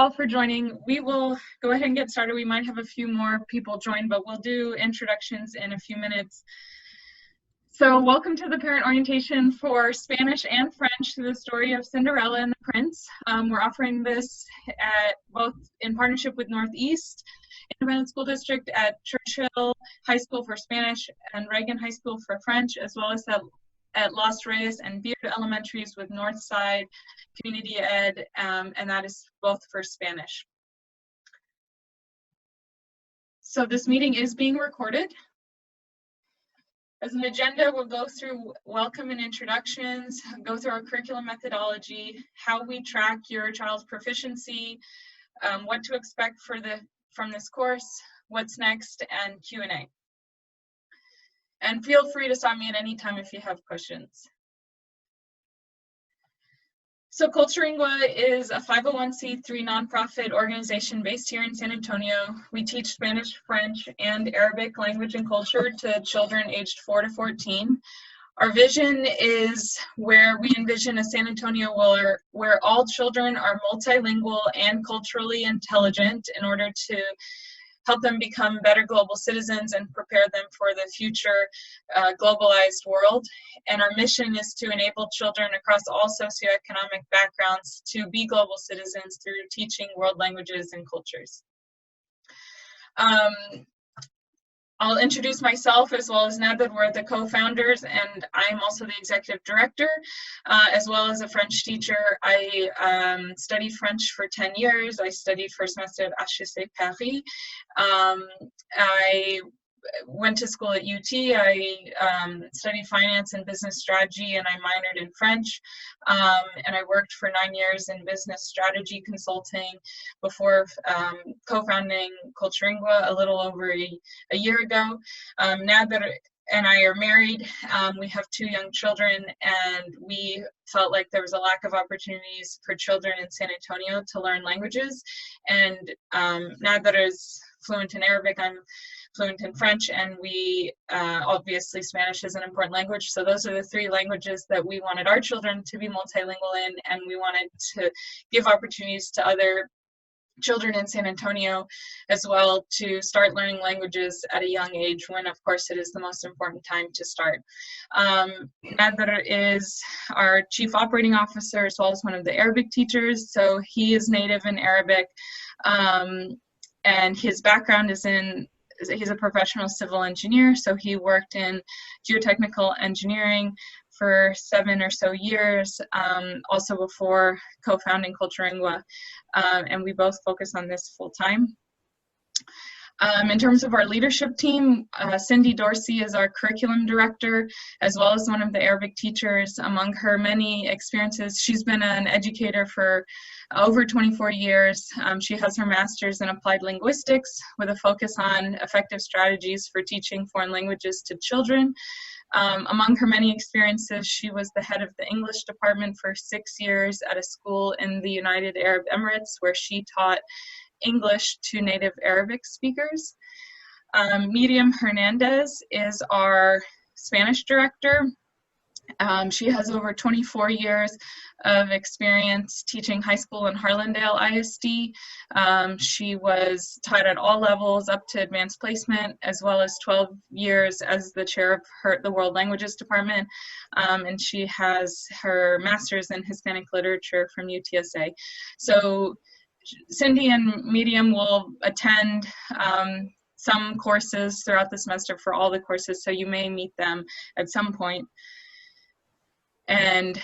All for joining. We will go ahead and get started. We might have a few more people join, but we'll do introductions in a few minutes. So welcome to the parent orientation for Spanish and French to the story of Cinderella and the Prince. We're offering this at both in partnership with Northeast Independent School District at Churchill High School for Spanish and Reagan High School for French, as well as at Los Reyes and Beard Elementaries with Northside Community Ed, and that is both for Spanish. So this meeting is being recorded. As an agenda, we'll go through welcome and introductions, go through our curriculum methodology, how we track your child's proficiency, what to expect from this course, what's next, and Q&A. And feel free to stop me at any time if you have questions. So Culturingua is a 501c3 nonprofit organization based here in San Antonio. We teach Spanish, French, and Arabic language and culture to children aged 4 to 14. Our vision is where we envision a San Antonio where all children are multilingual and culturally intelligent in order to help them become better global citizens and prepare them for the future globalized world. And our mission is to enable children across all socioeconomic backgrounds to be global citizens through teaching world languages and cultures. I'll introduce myself as well as Nabid. We're the co-founders, and I'm also the executive director, as well as a French teacher. I studied French for 10 years. I studied first semester at HEC Paris. I went to school at UT. I studied finance and business strategy, and I minored in French. And I worked for 9 years in business strategy consulting before co-founding Culturingua a little over a year ago. Nader and I are married. We have 2 young children, and we felt like there was a lack of opportunities for children in San Antonio to learn languages. And Nader is fluent in Arabic. I'm fluent in French, and we obviously Spanish is an important language. So those are the 3 languages that we wanted our children to be multilingual in, and we wanted to give opportunities to other children in San Antonio as well to start learning languages at a young age, when of course it is the most important time to start. Nader is our chief operating officer as well as one of the Arabic teachers. So he is native in Arabic, and his background is he's a professional civil engineer, so he worked in geotechnical engineering for 7 or so years, also before co-founding Culturingua, and we both focus on this full time. In terms of our leadership team, Cindy Dorsey is our curriculum director, as well as one of the Arabic teachers. Among her many experiences, she's been an educator for over 24 years. She has her master's in applied linguistics with a focus on effective strategies for teaching foreign languages to children. Among her many experiences, she was the head of the English department for 6 years at a school in the United Arab Emirates, where she taught English to native Arabic speakers. Miriam Hernandez is our Spanish director. She has over 24 years of experience teaching high school in Harlandale ISD. She was taught at all levels up to advanced placement, as well as 12 years as the chair of the World Languages Department. And she has her master's in Hispanic literature from UTSA. So Cindy and Miriam will attend some courses throughout the semester for all the courses, so you may meet them at some point. And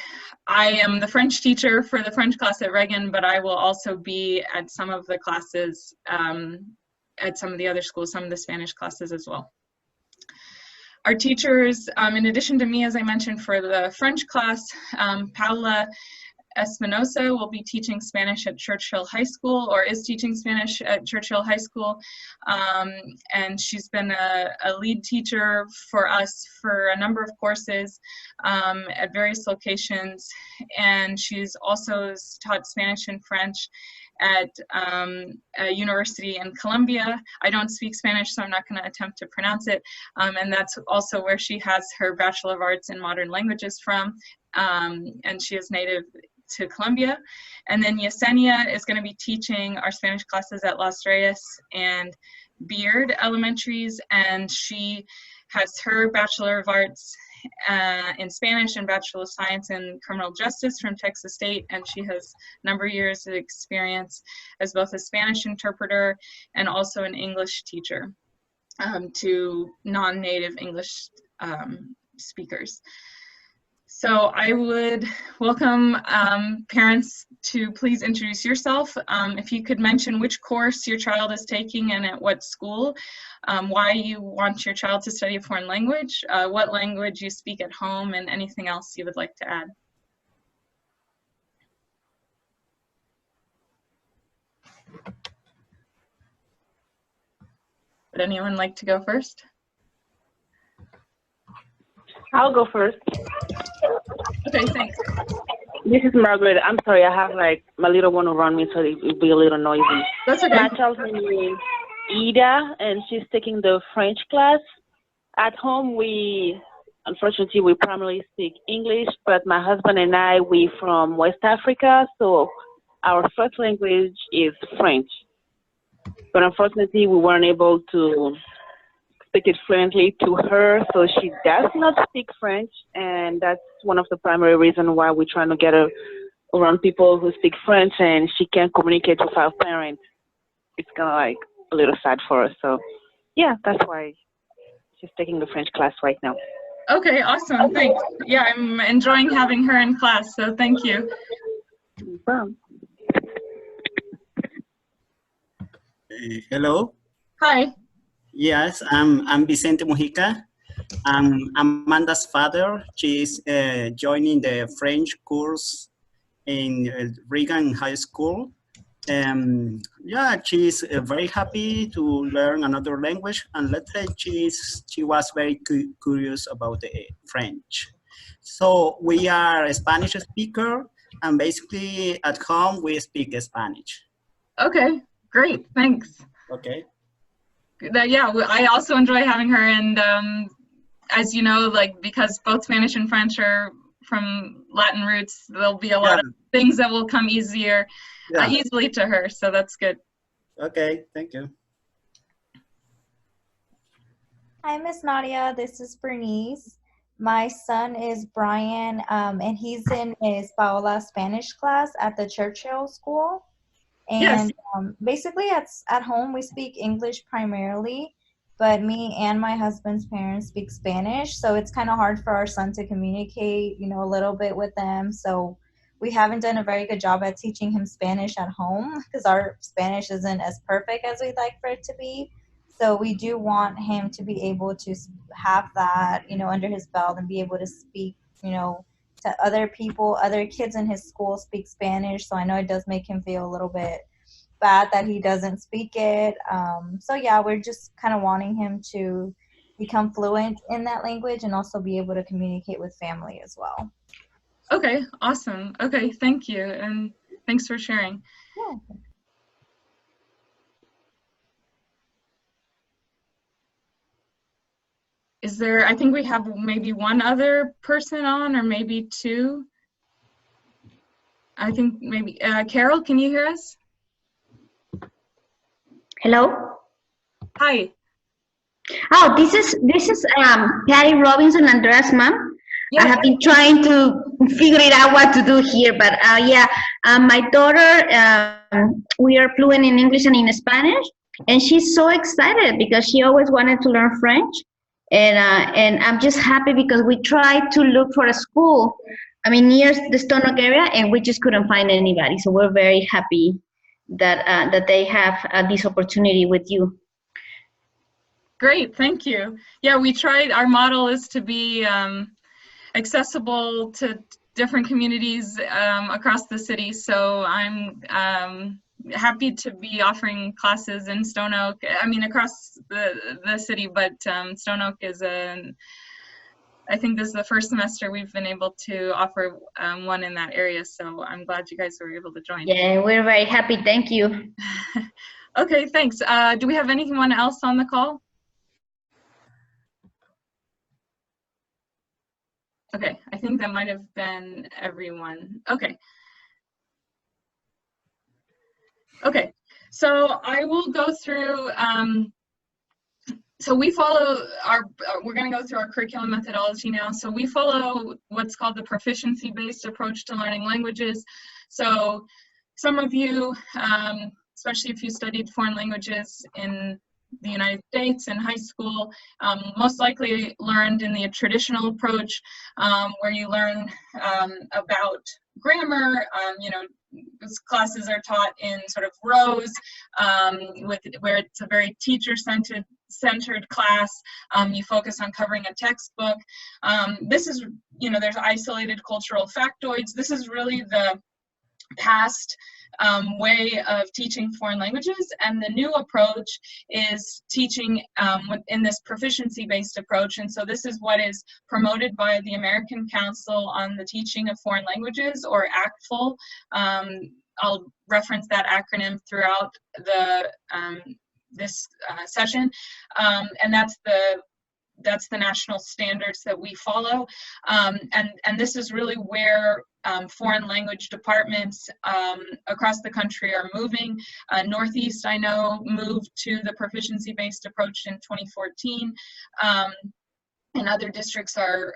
I am the French teacher for the French class at Reagan, but I will also be at some of the classes at some of the other schools, some of the Spanish classes as well. Our teachers, in addition to me, as I mentioned, for the French class, Paula Espinosa will be teaching Spanish at Churchill High School, or is teaching Spanish at Churchill High School, and she's been a lead teacher for us for a number of courses at various locations, and she's also taught Spanish and French at a university in Colombia. I don't speak Spanish, so I'm not going to attempt to pronounce it, and that's also where she has her Bachelor of Arts in Modern Languages from, and she is native to Columbia. And then Yesenia is going to be teaching our Spanish classes at Las Reyes and Beard Elementaries, and she has her Bachelor of Arts in Spanish and Bachelor of Science in Criminal Justice from Texas State, and she has a number of years of experience as both a Spanish interpreter and also an English teacher to non-native English speakers. So I would welcome parents to please introduce yourself. If you could mention which course your child is taking and at what school, why you want your child to study a foreign language, what language you speak at home, and anything else you would like to add. Would anyone like to go first? I'll go first. Okay, thanks. This is Margaret. I'm sorry, I have like my little one around me, so it'll be a little noisy. That's okay. My child's name is Ida, and she's taking the French class. At home, unfortunately, we primarily speak English, but my husband and I, we from West Africa, so our first language is French. But unfortunately, we weren't able to speak it fluently to her, so she does not speak French, and that's one of the primary reasons why we're trying to get her around people who speak French, and she can't communicate with our parents. It's kind of like a little sad for us. So yeah, that's why she's taking the French class right now. Okay, awesome, thanks. Yeah, I'm enjoying having her in class, so thank you. No problem. Hello. Hi. Yes, I'm Vicente Mujica. I'm Amanda's father. She's joining the French course in Reagan High School. Yeah, she's very happy to learn another language, and let's say she was very curious about the French. So we are a Spanish speaker, and basically at home we speak Spanish. Okay, great, thanks. Okay. Yeah, I also enjoy having her, and as you know, like because both Spanish and French are from Latin roots, there'll be a lot of things that will come easily to her, so that's good. Okay, thank you. Hi, Miss Nadia. This is Bernice. My son is Brian, and he's in his Paola Spanish class at the Churchill School. And basically at home we speak English primarily, but me and my husband's parents speak Spanish, so it's kind of hard for our son to communicate, a little bit with them. So we haven't done a very good job at teaching him Spanish at home because our Spanish isn't as perfect as we'd like for it to be. So we do want him to be able to have that, under his belt and be able to speak, to other people, other kids in his school speak Spanish, so I know it does make him feel a little bit bad that he doesn't speak it. So yeah, we're just kind of wanting him to become fluent in that language and also be able to communicate with family as well. Okay, awesome. Okay, thank you, and thanks for sharing. Yeah. Is there, I think we have maybe one other person on, or maybe two. I think maybe, Carol, can you hear us? Hello? Hi. Oh, this is Patty Robinson, Andrea's mom. Yeah. I have been trying to figure it out what to do here, but my daughter, we are fluent in English and in Spanish, and she's so excited because she always wanted to learn French. And I'm just happy because we tried to look for a school, near the Stone Oak area, and we just couldn't find anybody. So we're very happy that they have this opportunity with you. Great, thank you. Yeah, we tried, our model is to be accessible to different communities across the city. So I'm happy to be offering classes in Stone Oak, across the city, but Stone Oak is I think this is the first semester we've been able to offer one in that area, so I'm glad you guys were able to join. Yeah, we're very happy, thank you. Okay, thanks. Do we have anyone else on the call? Okay, I think that might have been everyone. Okay, Okay, so I will go through, so we follow we're going to go through our curriculum methodology now. So we follow what's called the proficiency-based approach to learning languages. So some of you, especially if you studied foreign languages in the United States in high school, most likely learned in the traditional approach, where you learn about grammar. You know, classes are taught in sort of rows, where it's a very teacher-centered class. You focus on covering a textbook. This is, you know, there's isolated cultural factoids. This is really the past way of teaching foreign languages, and the new approach is teaching in this proficiency-based approach. And so this is what is promoted by the American Council on the Teaching of Foreign Languages, or ACTFL. I'll reference that acronym throughout the this session, and that's the national standards that we follow, and this is really where foreign language departments across the country are moving. Northeast, I know, moved to the proficiency-based approach in 2014, and other districts are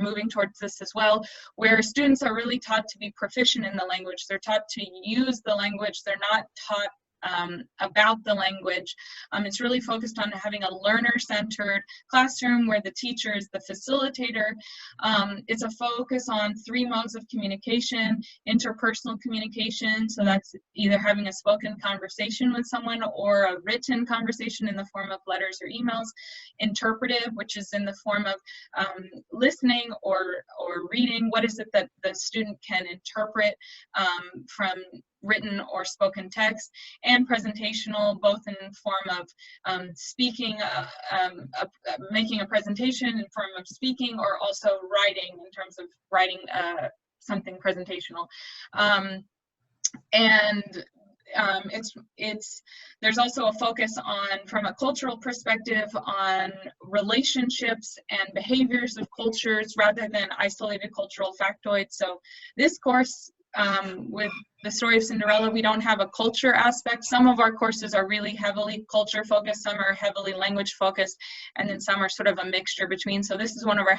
moving towards this as well, where students are really taught to be proficient in the language. They're taught to use the language. They're not taught about the language. It's really focused on having a learner-centered classroom where the teacher is the facilitator. It's a focus on 3 modes of communication: interpersonal communication, so that's either having a spoken conversation with someone or a written conversation in the form of letters or emails; interpretive, which is in the form of listening or reading. What is it that the student can interpret from written or spoken text; and presentational, both in the form of speaking, making a presentation in form of speaking, or also writing in terms of writing something presentational. There's also a focus on, from a cultural perspective, on relationships and behaviors of cultures rather than isolated cultural factoids. So this course, with the story of Cinderella, we don't have a culture aspect. Some of our courses are really heavily culture focused, some are heavily language focused, and then some are sort of a mixture between. So this is one of our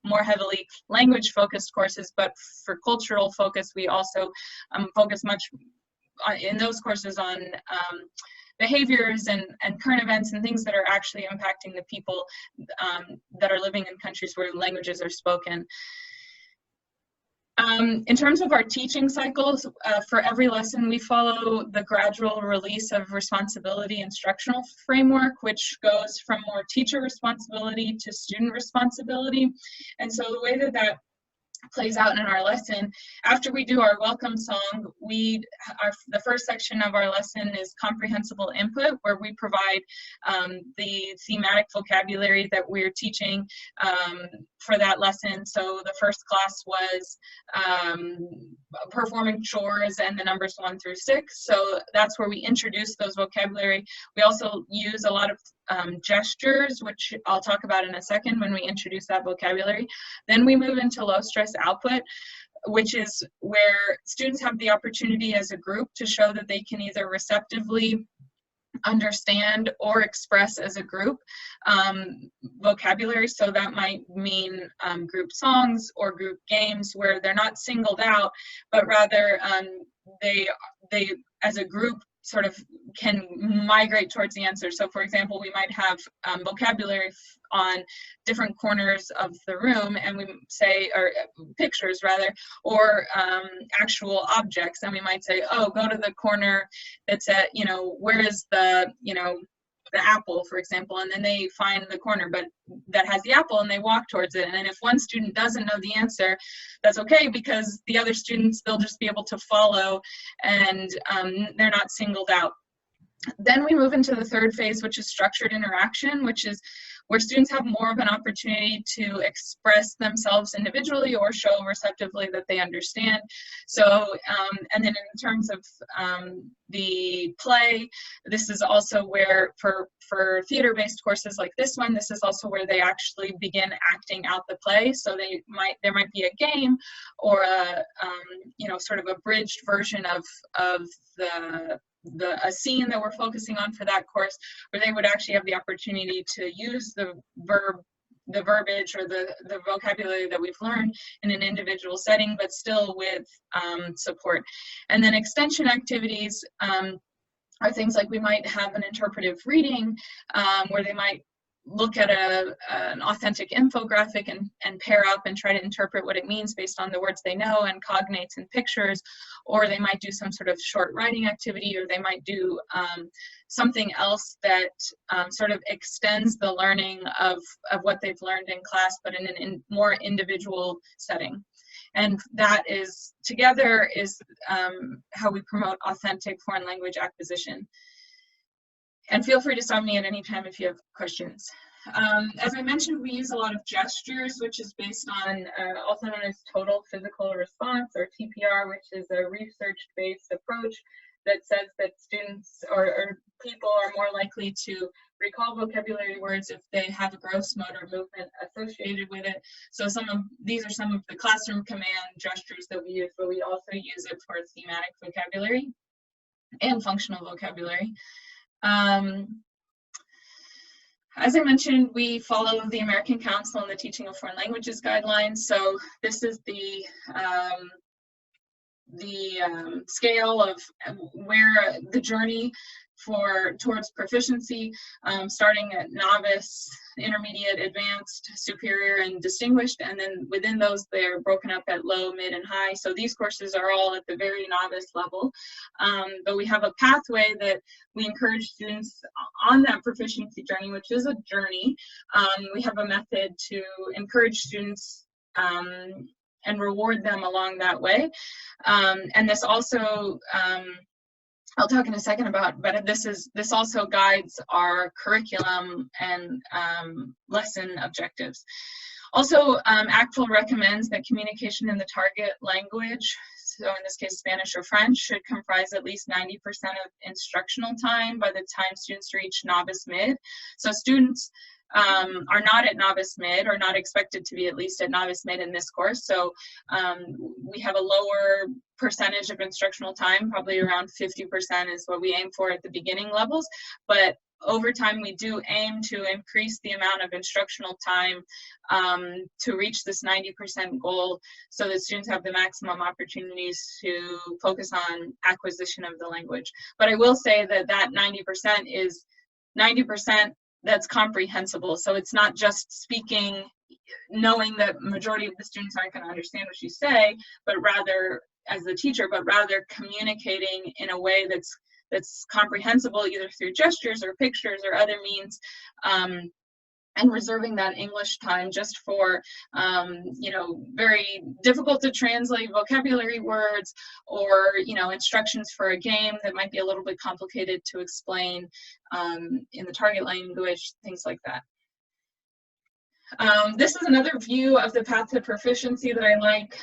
more heavily language focused courses, but for cultural focus, we also focus much in those courses on behaviors and current events and things that are actually impacting the people that are living in countries where languages are spoken. In terms of our teaching cycles, for every lesson we follow the gradual release of responsibility instructional framework, which goes from more teacher responsibility to student responsibility. And so the way that plays out in our lesson, after we do our welcome song, the first section of our lesson is comprehensible input, where we provide the thematic vocabulary that we're teaching for that lesson. So the first class was performing chores and the numbers 1 through 6. So that's where we introduce those vocabulary. We also use a lot of gestures, which I'll talk about in a second when we introduce that vocabulary. Then we move into low stress output, which is where students have the opportunity as a group to show that they can either receptively understand or express as a group vocabulary. So that might mean group songs or group games, where they're not singled out, but rather they as a group sort of can migrate towards the answer. So for example, we might have vocabulary on different corners of the room, and we say, or pictures rather, or actual objects, and we might say, oh, go to the corner that's at, where is the, the apple, for example, and then they find the corner but that has the apple and they walk towards it. And then if one student doesn't know the answer, that's okay, because the other students, they'll just be able to follow, and they're not singled out. Then we move into the third phase, which is structured interaction, which is where students have more of an opportunity to express themselves individually or show receptively that they understand. So, and then in terms of the play, this is also where for theater-based courses like this one, this is also where they actually begin acting out the play. So there might be a game or a sort of a bridged version of a scene that we're focusing on for that course, where they would actually have the opportunity to use the verbiage or the vocabulary that we've learned in an individual setting, but still with support. And then extension activities are things like we might have an interpretive reading where they might look at an authentic infographic and pair up and try to interpret what it means based on the words they know and cognates and pictures, or they might do some sort of short writing activity, or they might do something else that sort of extends the learning of what they've learned in class, but in a more individual setting. And that is, together, is how we promote authentic foreign language acquisition. And feel free to stop me at any time if you have questions. As I mentioned, we use a lot of gestures, which is based on also known as total physical response, or TPR, which is a research-based approach that says that students or people are more likely to recall vocabulary words if they have a gross motor movement associated with it. So these are some of the classroom command gestures that we use, but we also use it for thematic vocabulary and functional vocabulary. As I mentioned, we follow the American Council on the Teaching of Foreign Languages guidelines. So this is the scale of where the journey towards proficiency, starting at novice, intermediate, advanced, superior, and distinguished, and then within those they're broken up at low, mid, and high. So these courses are all at the very novice level, but we have a pathway that we encourage students on that proficiency journey, which is a journey. We have a method to encourage students and reward them along that way, and this also I'll talk in a second about, but this also guides our curriculum and lesson objectives. Also, ACTFL recommends that communication in the target language, so in this case Spanish or French, should comprise at least 90% of instructional time by the time students reach novice mid. So students are not at novice mid, or not expected to be at least at novice mid in this course. So we have a lower percentage of instructional time, probably around 50% is what we aim for at the beginning levels. But over time, we do aim to increase the amount of instructional time to reach this 90% goal, so that students have the maximum opportunities to focus on acquisition of the language. But I will say that that 90% is 90% that's comprehensible. So it's not just speaking, knowing that majority of the students aren't going to understand what you say, but rather, as the teacher, but rather communicating in a way that's comprehensible, either through gestures or pictures or other means, and reserving that English time just for, very difficult to translate vocabulary words, or, instructions for a game that might be a little bit complicated to explain in the target language, things like that. This is another view of the path to proficiency that I like.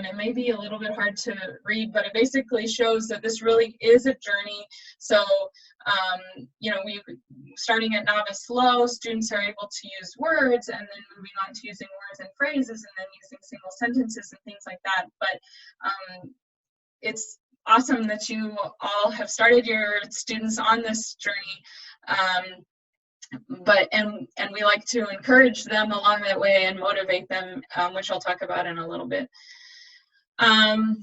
It may be a little bit hard to read, but it basically shows that this really is a journey. So, we starting at novice low, students are able to use words, and then moving on to using words and phrases, and then using single sentences and things like that. But it's awesome that you all have started your students on this journey. And we like to encourage them along that way and motivate them, which I'll talk about in a little bit.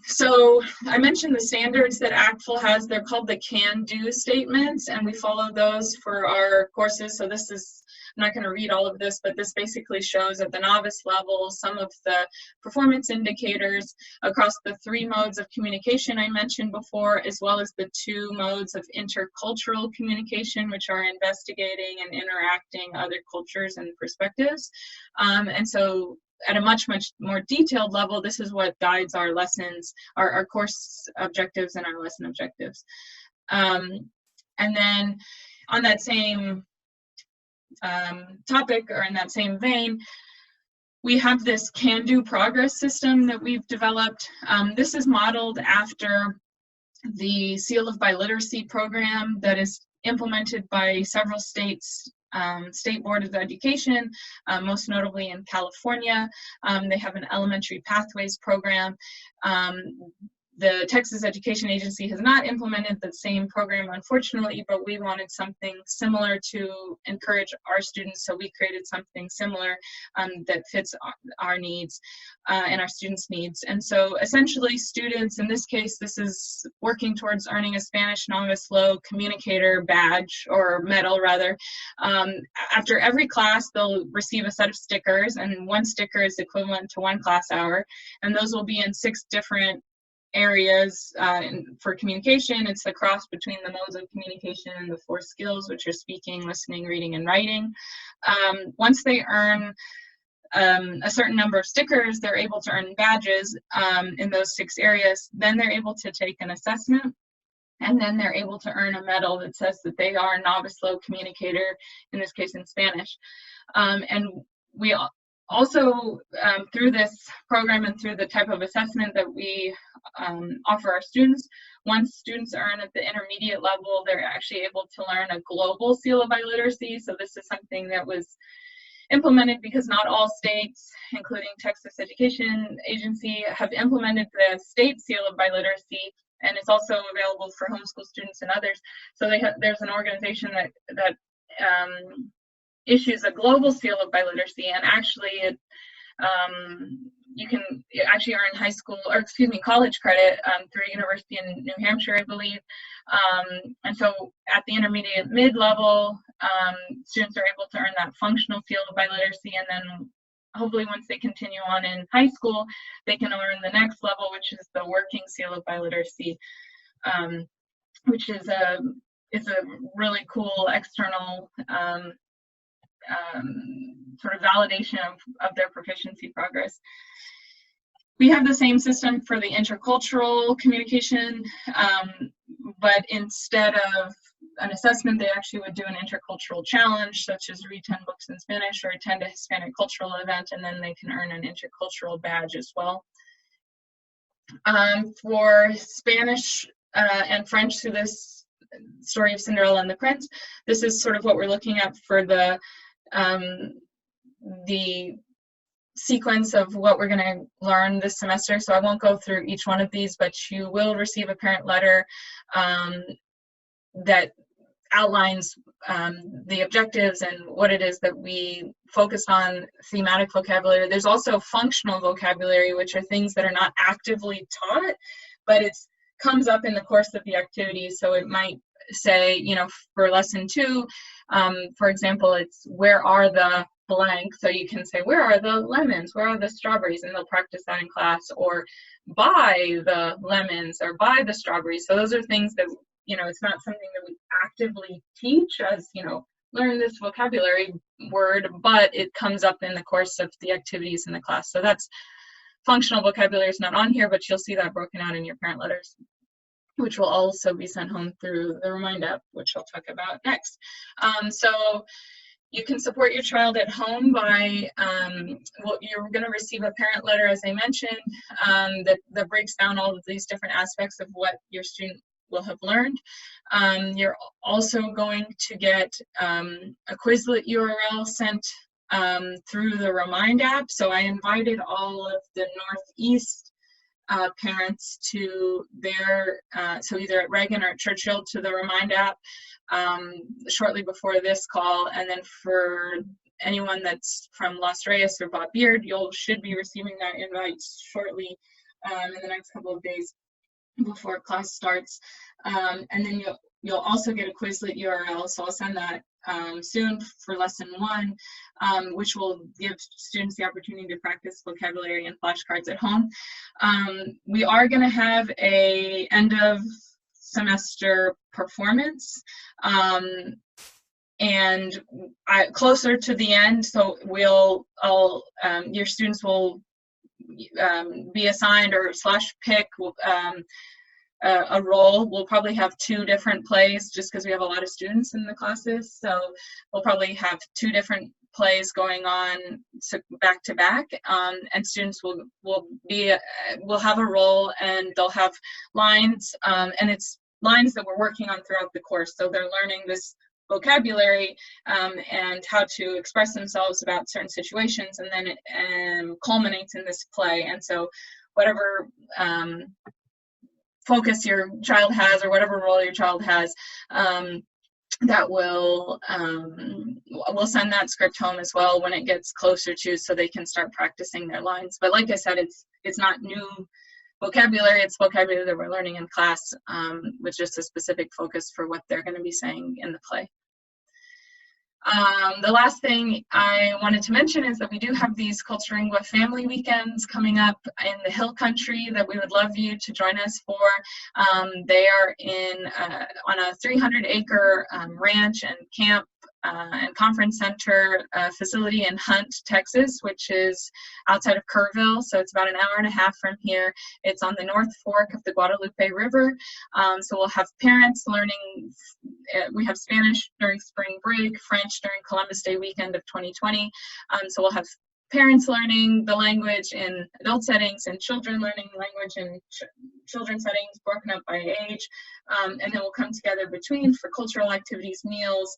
So I mentioned the standards that ACTFL has. They're called the can-do statements, and we follow those for our courses. So this is, I'm not going to read all of this, but this basically shows at the novice level some of the performance indicators across the 3 modes of communication I mentioned before, as well as the 2 modes of intercultural communication, which are investigating and interacting other cultures and perspectives. And so at a much more detailed level, this is what guides our lessons, our course objectives and our lesson objectives. And then on that same topic, or in that same vein, we have this can-do progress system that we've developed. This is modeled after the Seal of Biliteracy program that is implemented by several states, state board of education, most notably in California. They have an elementary pathways program. The Texas Education Agency has not implemented the same program, unfortunately, but we wanted something similar to encourage our students, so we created something similar that fits our needs and our students' needs. And so essentially students, in this case, this is working towards earning a Spanish Novice Low Communicator badge, or medal rather. After every class, they'll receive a set of stickers, and one sticker is equivalent to 1 class hour, and those will be in 6 different areas for communication. It's the cross between the modes of communication and the 4 skills, which are speaking, listening, reading, and writing. Once they earn a certain number of stickers, they're able to earn badges in those 6 areas. Then they're able to take an assessment, and then they're able to earn a medal that says that they are a novice low communicator, in this case in Spanish. And we also, through this program and through the type of assessment that we offer our students, once students earn at the intermediate level, they're actually able to learn a global seal of biliteracy. So this is something that was implemented because not all states, including Texas Education Agency, have implemented the state seal of biliteracy, and it's also available for homeschool students and others. So there's an organization that issues a global seal of biliteracy, and actually you can actually earn college credit through a university in New Hampshire, I believe. And so at the intermediate mid-level, students are able to earn that functional seal of biliteracy, and then hopefully once they continue on in high school, they can earn the next level, which is the working seal of biliteracy, which is a really cool external sort of validation of their proficiency progress. We have the same system for the intercultural communication, but instead of an assessment, they actually would do an intercultural challenge, such as read 10 books in Spanish or attend a Hispanic cultural event, and then they can earn an intercultural badge as well. For Spanish and French, through this story of Cinderella and the Prince, this is sort of what we're looking at for the sequence of what we're going to learn this semester. So I won't go through each one of these, but you will receive a parent letter that outlines the objectives and what it is that we focus on. Thematic vocabulary. There's also functional vocabulary, which are things that are not actively taught, but it comes up in the course of the activity. So it might say, you know, for lesson 2, for example, it's where are the blank, so you can say where are the lemons, where are the strawberries, and they'll practice that in class, or buy the lemons or buy the strawberries. So those are things that, you know, it's not something that we actively teach as, you know, learn this vocabulary word, but it comes up in the course of the activities in the class. So that's functional vocabulary is not on here, but you'll see that broken out in your parent letters, which will also be sent home through the Remind app, which I'll talk about next. So you can support your child at home by, well, you're going to receive a parent letter, as I mentioned, that breaks down all of these different aspects of what your student will have learned. You're also going to get a Quizlet URL sent through the Remind app. So I invited all of the Northeast parents to their, so either at Reagan or at Churchill, to the Remind app shortly before this call. And then for anyone that's from Las Reyes or Bob Beard, you should be receiving that invite shortly in the next couple of days before class starts. And then you'll also get a Quizlet URL, so I'll send that soon for lesson 1, which will give students the opportunity to practice vocabulary and flashcards at home. We are going to have a end of semester performance, and closer to the end, so your students will be assigned or /pick a role. We'll probably have 2 different plays just because we have a lot of students in the classes. So we'll probably have 2 different plays going on back to back, and students will have a role, and they'll have lines, and it's lines that we're working on throughout the course. So they're learning this vocabulary and how to express themselves about certain situations, and then it culminates in this play. And so whatever focus your child has, or whatever role your child has, that will we'll send that script home as well when it gets closer to, so they can start practicing their lines. But like I said, it's not new vocabulary, it's vocabulary that we're learning in class, with just a specific focus for what they're going to be saying in the play. The last thing I wanted to mention is that we do have these Cultura Lingua family weekends coming up in the Hill Country that we would love you to join us for. They are on a 300-acre ranch and camp and conference center facility in Hunt, Texas, which is outside of Kerrville. So it's about an hour and a half from here. It's on the North Fork of the Guadalupe River. So we'll have parents learning. We have Spanish during spring break, French during Columbus Day weekend of 2020. So we'll have parents learning the language in adult settings, and children learning language in children settings, broken up by age. And then we'll come together between for cultural activities, meals,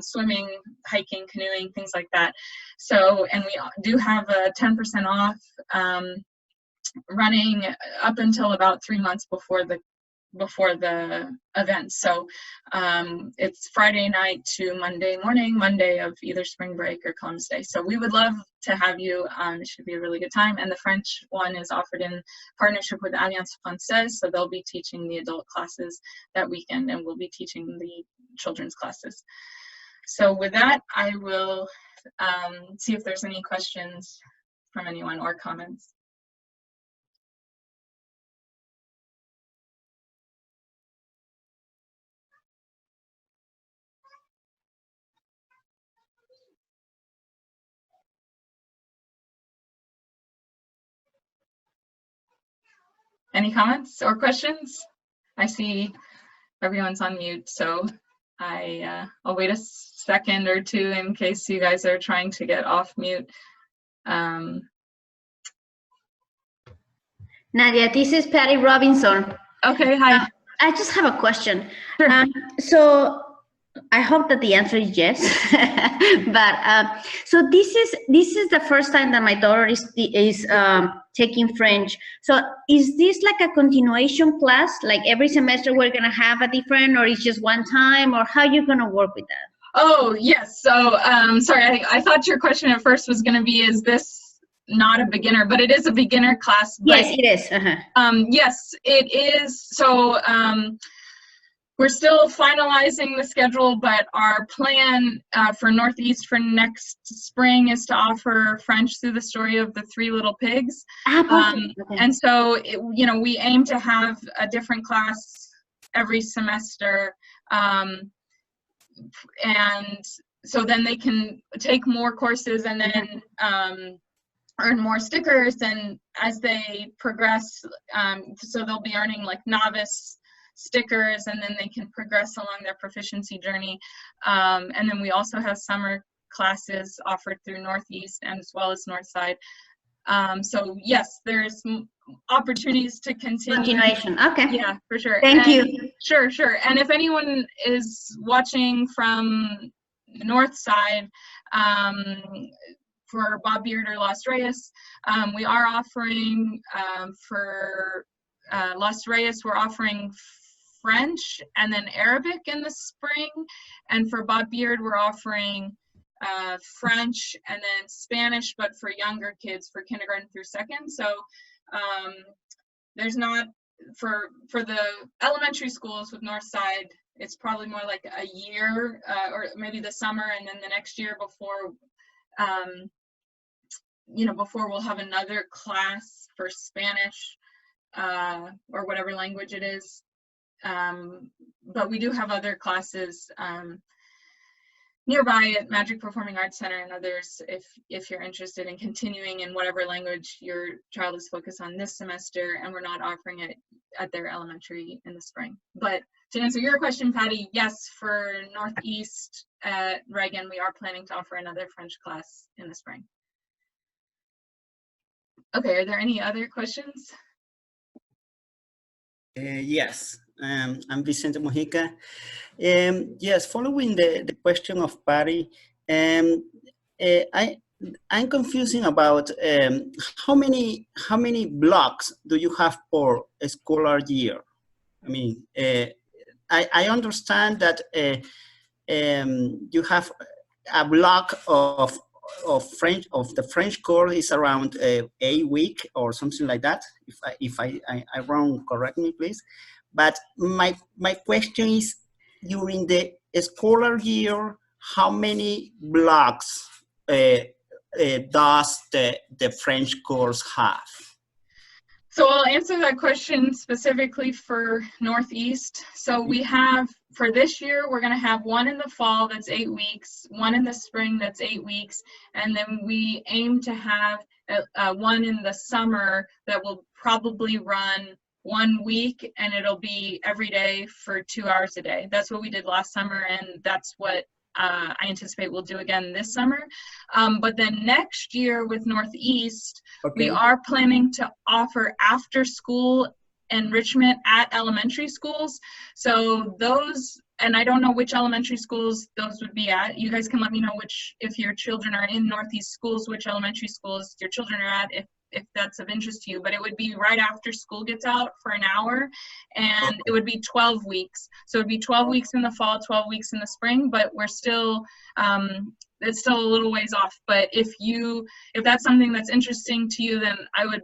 swimming, hiking, canoeing, things like that. So, and we do have a 10% off running up until about 3 months before the event. So it's Friday night to Monday morning, Monday of either spring break or Columbus Day. So we would love to have you. It should be a really good time. And the French one is offered in partnership with Alliance Française. So they'll be teaching the adult classes that weekend, and we'll be teaching the children's classes. So with that, I will see if there's any questions from anyone or comments. Any comments or questions? I see everyone's on mute, so I'll wait a second or two in case you guys are trying to get off mute. Nadia, this is Patty Robinson. Okay, hi. I just have a question. Sure. So I hope that the answer is yes. But so this is the first time that my daughter is taking French. So is this like a continuation class? Like every semester we're gonna have a different, or it's just one time, or how you gonna work with that? Oh yes. So sorry, I thought your question at first was gonna be, is this not a beginner? But it is a beginner class. Yes, it is. Yes, it is. So we're still finalizing the schedule, but our plan for Northeast for next spring is to offer French through the story of the Three Little Pigs. Okay. And so, we aim to have a different class every semester. And so then they can take more courses and then earn more stickers. And as they progress, so they'll be earning like novice stickers, and then they can progress along their proficiency journey. And then we also have summer classes offered through Northeast and as well as Northside. So yes, there's opportunities to continue. Continuation, okay. Yeah, for sure. Thank you. Sure. And if anyone is watching from the North Side, for Bob Beard or Los Reyes, we are offering for Los Reyes, we're offering French and then Arabic in the spring, and for Bob Beard we're offering French and then Spanish, but for younger kids, for kindergarten through second. So there's not, for the elementary schools with Northside, it's probably more like a year or maybe the summer, and then the next year before before we'll have another class for Spanish or whatever language it is. But we do have other classes nearby at Magic Performing Arts Center and others if you're interested in continuing in whatever language your child is focused on this semester, and we're not offering it at their elementary in the spring. But to answer your question, Patty, yes, for Northeast at Reagan, we are planning to offer another French class in the spring. Okay, are there any other questions? Yes, I'm Vicente Mojica. Yes, following the question of Patty, I'm confusing about how many blocks do you have per scholar year? I mean, I understand that you have a block of the French course is around a week or something like that. If I wrong, correct me, please. But my question is, during the scholar year, how many blocks does the French course have? So I'll answer that question specifically for Northeast. So we have, for this year, we're going to have one in the fall that's 8 weeks, one in the spring that's 8 weeks, and then we aim to have one in the summer that will probably run 1 week, and it'll be every day for 2 hours a day. That's what we did last summer, and that's what I anticipate we'll do again this summer. But then next year with Northeast, we are planning to offer after school enrichment at elementary schools. So those, and I don't know which elementary schools those would be at. You guys can let me know if your children are in Northeast schools, which elementary schools your children are at, if that's of interest to you. But it would be right after school gets out for an hour, and it would be 12 weeks. So it'd be 12 weeks in the fall, 12 weeks in the spring, but we're still, it's still a little ways off. But if that's something that's interesting to you, then I would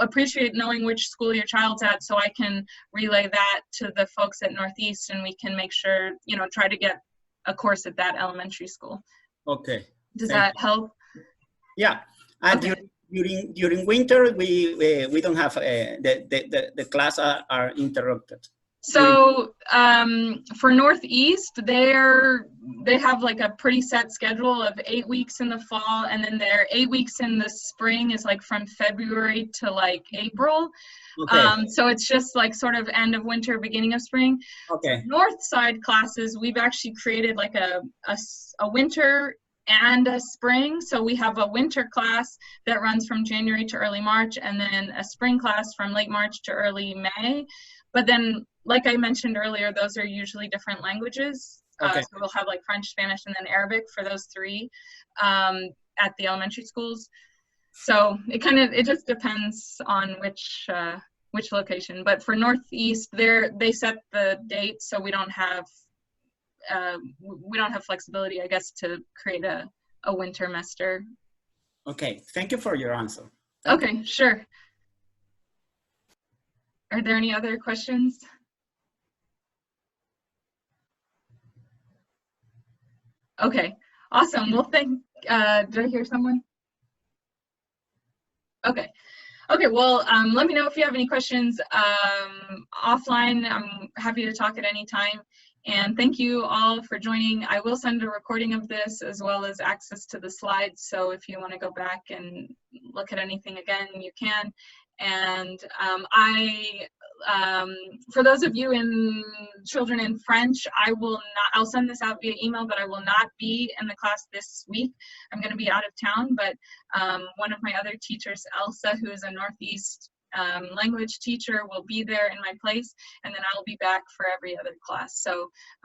appreciate knowing which school your child's at, so I can relay that to the folks at Northeast, and we can make sure, try to get a course at that elementary school. Okay. Does that help? Yeah. Okay. During winter, we don't have the class are interrupted. So for Northeast, they have like a pretty set schedule of 8 weeks in the fall, and then their 8 weeks in the spring is like from February to like April. Okay. So it's just like sort of end of winter, beginning of spring. Okay. North side classes, we've actually created like a winter and a spring. So we have a winter class that runs from January to early March, and then a spring class from late March to early May. But then, like I mentioned earlier, those are usually different languages. Okay. So we'll have like French, Spanish, and then Arabic for those three at the elementary schools. So it just depends on which location. But for Northeast, they set the date, so we don't have flexibility, I guess, to create a winter semester. Okay, thank you for your answer. Okay, sure. Are there any other questions? Okay, awesome. Well, did I hear someone? Okay. Okay, well, let me know if you have any questions offline. I'm happy to talk at any time. And thank you all for joining. I will send a recording of this as well as access to the slides. So if you want to go back and look at anything again, you can. And for those of you in children in French, I'll send this out via email, but I will not be in the class this week. I'm going to be out of town, but one of my other teachers, Elsa, who is a Northeast language teacher, will be there in my place, and then I'll be back for every other class. So